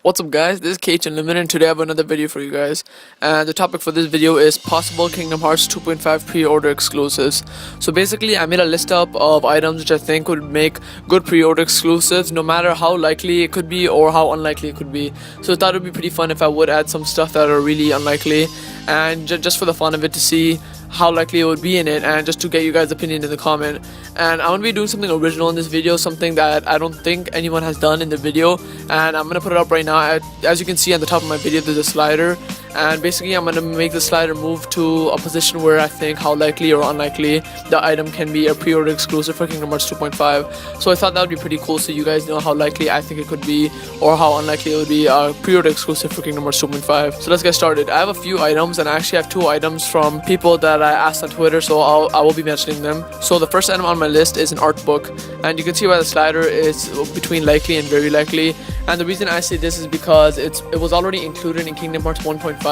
What's up guys, this is Kate Unlimited and today I have another video for you guys, and the topic for this video is possible Kingdom Hearts 2.5 pre-order exclusives. So basically I made a list up of items which I think would make good pre-order exclusives no matter how likely it could be or how unlikely it could be. So I thought it would be pretty fun if I would add some stuff that are really unlikely, and just for the fun of it, to see how likely it would be in it and just to get you guys' opinion in the comment. And I'm going to be doing something original in this video, something that I don't think anyone has done in the video, and I'm going to put it up right now. As you can see on the top of my video, there's a slider, and basically I'm going to make the slider move to a position where I think how likely or unlikely the item can be a pre-order exclusive for Kingdom Hearts 2.5. So I thought that would be pretty cool, so you guys know how likely I think it could be or how unlikely it would be a pre-order exclusive for Kingdom Hearts 2.5. So let's get started. I have a few items, and I actually have two items from people that I asked on Twitter, so I will be mentioning them. So the first item on my list is an art book, and you can see by the slider it's between likely and very likely. And the reason I say this is because it was already included in Kingdom Hearts 1.5,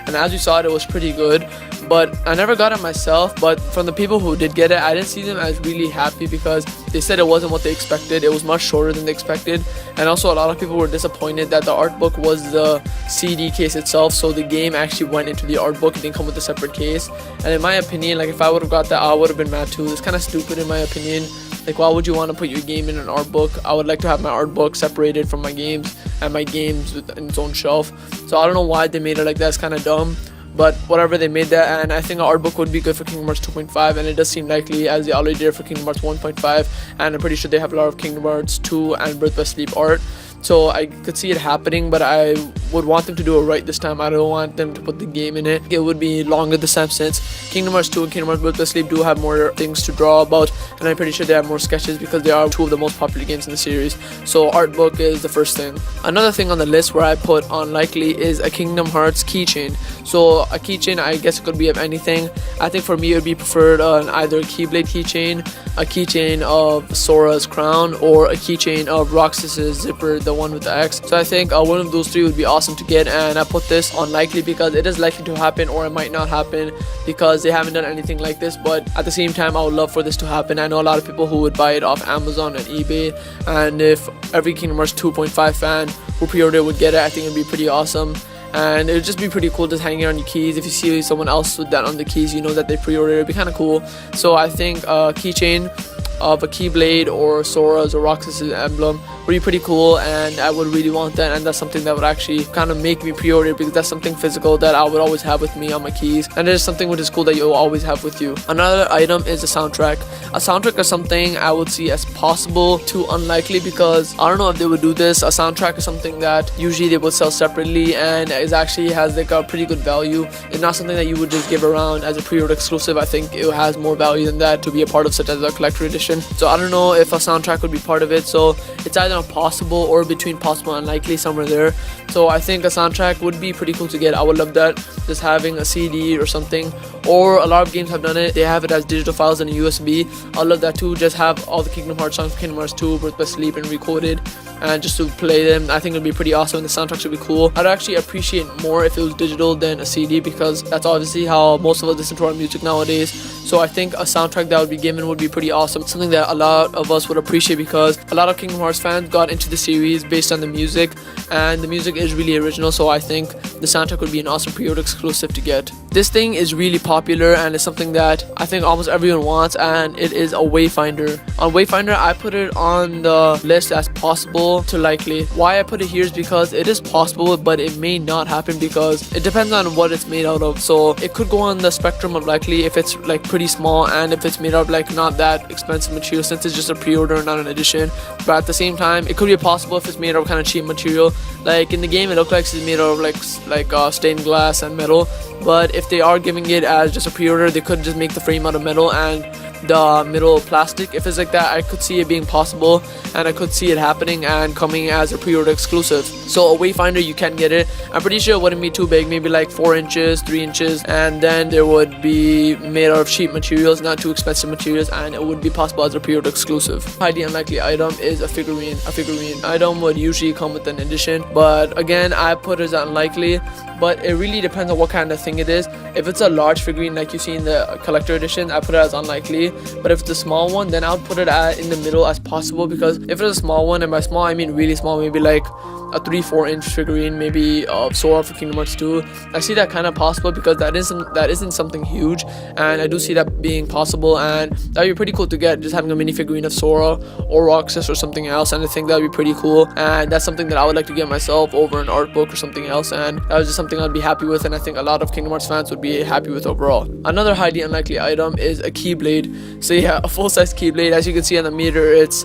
and as you saw it was pretty good, but I never got it myself. But from the people who did get it, I didn't see them as really happy because they said it wasn't what they expected. It was much shorter than they expected, and also a lot of people were disappointed that the art book was the CD case itself, so the game actually went into the art book. It didn't come with a separate case. And in my opinion, like, if I would have got that, I would have been mad too. It's kind of stupid in my opinion. Like, why would you want to put your game in an art book? I would like to have my art book separated from my games, and my games in its own shelf. So I don't know why they made it like that. It's kind of dumb, but whatever, they made that. And I think an art book would be good for Kingdom Hearts 2.5, and it does seem likely, as they already did for Kingdom Hearts 1.5, and I'm pretty sure they have a lot of Kingdom Hearts 2 and Birth by Sleep art. So I could see it happening, but I would want them to do it right this time. I don't want them to put the game in it. It would be longer this time, since Kingdom Hearts 2 and Kingdom Hearts Birth by Sleep do have more things to draw about, and I'm pretty sure they have more sketches because they are two of the most popular games in the series. So art book is the first thing. Another thing on the list where I put unlikely is a Kingdom Hearts keychain. So a keychain, I guess it could be of anything. I think for me it would be preferred either a Keyblade keychain, a keychain of Sora's crown, or a keychain of Roxas's zipper, the one with the X. So I think one of those three would be awesome to get, and I put this unlikely because it is likely to happen, or it might not happen because they haven't done anything like this. But at the same time, I would love for this to happen. I know a lot of people who would buy it off Amazon and eBay, and if every Kingdom Hearts 2.5 fan who pre-ordered would get it, I think it would be pretty awesome. And it would just be pretty cool just hanging on your keys. If you see someone else with that on the keys, you know that they pre-ordered. It'd be kind of cool. So I think a keychain of a Keyblade or Sora's or Roxas's emblem would be pretty cool, and I would really want that, and that's something that would actually kind of make me pre-order, because that's something physical that I would always have with me on my keys, and it is something which is cool that you'll always have with you. Another item is a soundtrack. A soundtrack is something I would see as possible to unlikely, because I don't know if they would do this. A soundtrack is something that usually they would sell separately, and it actually has like a pretty good value. It's not something that you would just give around as a pre-order exclusive. I think it has more value than that to be a part of, such as a collector edition. So I don't know if a soundtrack would be part of it, so it's either possible or between possible and unlikely, somewhere there. So I think a soundtrack would be pretty cool to get. I would love that, just having a CD or something, or a lot of games have done it, they have it as digital files in a USB. I love that too, just have all the Kingdom Hearts songs, Kingdom Hearts 2, Birth by Sleep, and recoded, and just to play them. I think it would be pretty awesome. The soundtrack should be cool. I'd actually appreciate more if it was digital than a CD, because that's obviously how most of us listen to our music nowadays. So I think a soundtrack that would be given would be pretty awesome, something that a lot of us would appreciate, because a lot of Kingdom Hearts fans got into the series based on the music, and the music is really original. So I think the soundtrack would be an awesome pre-order exclusive to get. This thing is really popular, and it's something that I think almost everyone wants, and it is a Wayfinder. On Wayfinder, I put it on the list as possible to likely. Why I put it here is because it is possible, but it may not happen, because it depends on what it's made out of. So it could go on the spectrum of likely if it's like pretty small, and if it's made out of like not that expensive material, since it's just a pre-order, not an edition. But at the same time, it could be possible if it's made out of kind of cheap material. Like in the game, it looks like it's made out of like stained glass and metal. But if they are giving it as just a pre-order, they could just make the frame out of metal and the middle plastic. If it's like that, I could see it being possible, and I could see it happening and coming as a pre-order exclusive. So a Wayfinder, you can get it. I'm pretty sure it wouldn't be too big, maybe like 4 inches, 3 inches, and then there would be made out of cheap materials, not too expensive materials, and it would be possible as a pre-order exclusive. Highly unlikely item is a figurine. A figurine item would usually come with an edition, but again, I put it as unlikely. But it really depends on what kind of thing it is. If it's a large figurine like you see in the collector edition, I put it as unlikely. But if it's a small one, then I would put it in the middle as possible, because if it's a small one, and by small I mean really small, maybe like a 3-4 inch figurine maybe of Sora for Kingdom Hearts 2. I see that kind of possible because that isn't something huge, and I do see that being possible, and that'd be pretty cool to get, just having a mini figurine of Sora or Roxas or something else. And I think that'd be pretty cool, and that's something that I would like to get myself over an art book or something else, and that was just something I'd be happy with, and I think a lot of Kingdom Hearts fans would be happy with overall. Another highly unlikely item is a Keyblade. So yeah, a full-size Keyblade. As you can see on the meter, it's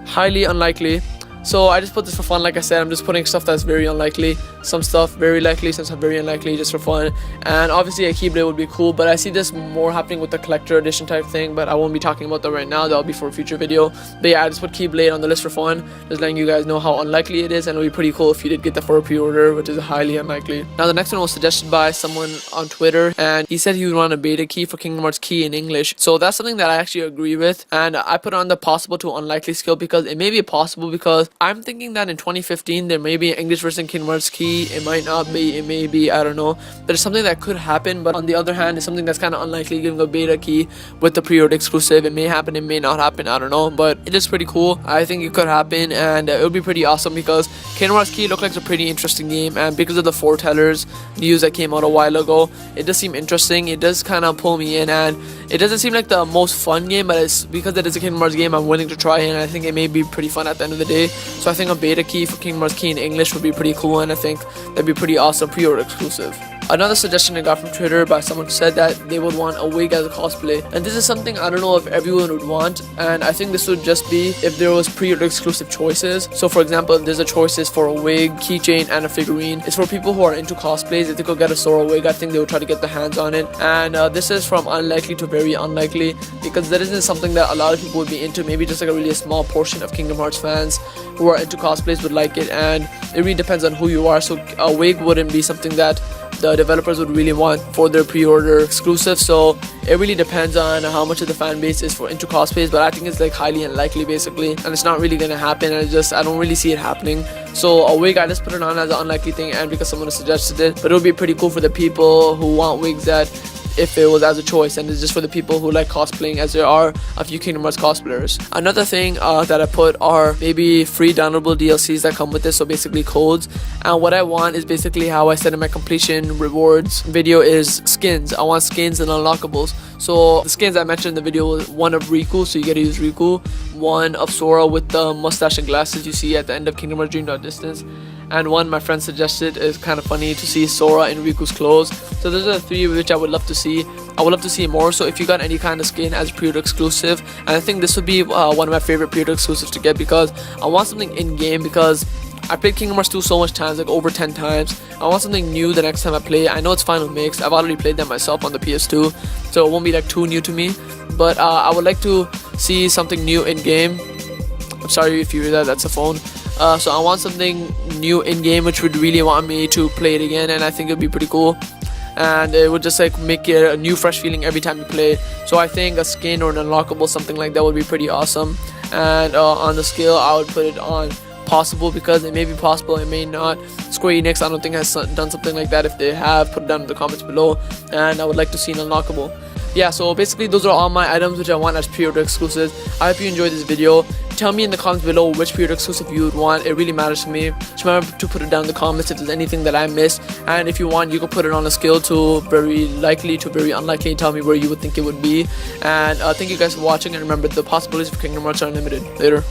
highly unlikely. So I just put this for fun. Like I said, I'm just putting stuff that's very unlikely, some stuff very likely, some stuff very unlikely, just for fun. And obviously a Keyblade would be cool, but I see this more happening with the collector edition type thing, but I won't be talking about that right now. That'll be for a future video. But yeah, I just put Keyblade on the list for fun, just letting you guys know how unlikely it is, and it'll be pretty cool if you did get that for a pre-order, which is highly unlikely. Now the next one was suggested by someone on Twitter, and he said he would want a beta key for Kingdom Hearts key in English. So that's something that I actually agree with, and I put on the possible to unlikely scale because it may be possible, because I'm thinking that in 2015 there may be an English version Kingdom Hearts key. It might not be, it may be, I don't know, but it's something that could happen. But on the other hand, it's something that's kind of unlikely, giving a beta key with the pre-order exclusive. It may happen, it may not happen, I don't know, but it is pretty cool. I think it could happen, and it would be pretty awesome because Kingdom Hearts key looked like a pretty interesting game, and because of the foretellers news that came out a while ago, it does seem interesting. It does kind of pull me in, and it doesn't seem like the most fun game, but it's because it is a Kingdom Hearts game, I'm willing to try it, and I think it may be pretty fun at the end of the day. So I think a beta key for Kingdom Hearts key in English would be pretty cool, and I think that'd be pretty awesome pre-order exclusive. Another suggestion I got from Twitter by someone who said that they would want a wig as a cosplay, and this is something I don't know if everyone would want, and I think this would just be if there was pre-order exclusive choices. So for example, if there's a choices for a wig, keychain, and a figurine, it's for people who are into cosplays. If they could get a Sora wig, I think they would try to get their hands on it. And this is from unlikely to very unlikely, because that isn't something that a lot of people would be into. Maybe just like a really small portion of Kingdom Hearts fans who are into cosplays would like it, and it really depends on who you are. So a wig wouldn't be something that the developers would really want for their pre-order exclusive. So it really depends on how much of the fan base is for into cosplays, but I think it's like highly unlikely basically, and it's not really gonna happen, and I don't really see it happening. So a wig, I just put it on as an unlikely thing, and because someone suggested it. But it would be pretty cool for the people who want wigs, that if it was as a choice, and it's just for the people who like cosplaying, as there are a few Kingdom Hearts cosplayers. Another thing that I put are maybe free downloadable DLCs that come with this, so basically codes. And what I want is basically how I said in my completion rewards video is skins. I want skins and unlockables. So the skins I mentioned in the video was one of Riku, so you get to use Riku, one of Sora with the mustache and glasses you see at the end of Kingdom Hearts Dream Drop Distance, and one my friend suggested is kind of funny to see Sora in Riku's clothes. So those are the three which I would love to see. I would love to see more. So if you got any kind of skin as pre-order exclusive, and I think this would be one of my favorite pre-order exclusives to get, because I want something in game, because I played Kingdom Hearts 2 so much times, like over 10 times. I want something new the next time I play. I know it's Final Mix. I've already played that myself on the PS2, so it won't be like too new to me. But I would like to see something new in game. I'm sorry if you hear that, that's a phone. So I want something new in game which would really want me to play it again, and I think it'd be pretty cool, and it would just like make it a new fresh feeling every time you play it. So I think a skin or an unlockable, something like that, would be pretty awesome. And on the scale, I would put it on possible, because it may be possible, it may not. Square Enix, I don't think, has done something like that. If they have, put it down in the comments below, and I would like to see an unlockable. Yeah, so basically those are all my items which I want as pre-order exclusives. I hope you enjoyed this video. Tell me in the comments below which pre-order exclusive you would want. It really matters to me. Just remember to put it down in the comments if there's anything that I missed, and if you want, you can put it on a scale to very likely to very unlikely and tell me where you would think it would be. And thank you guys for watching, and remember, the possibilities for Kingdom Hearts are unlimited. Later.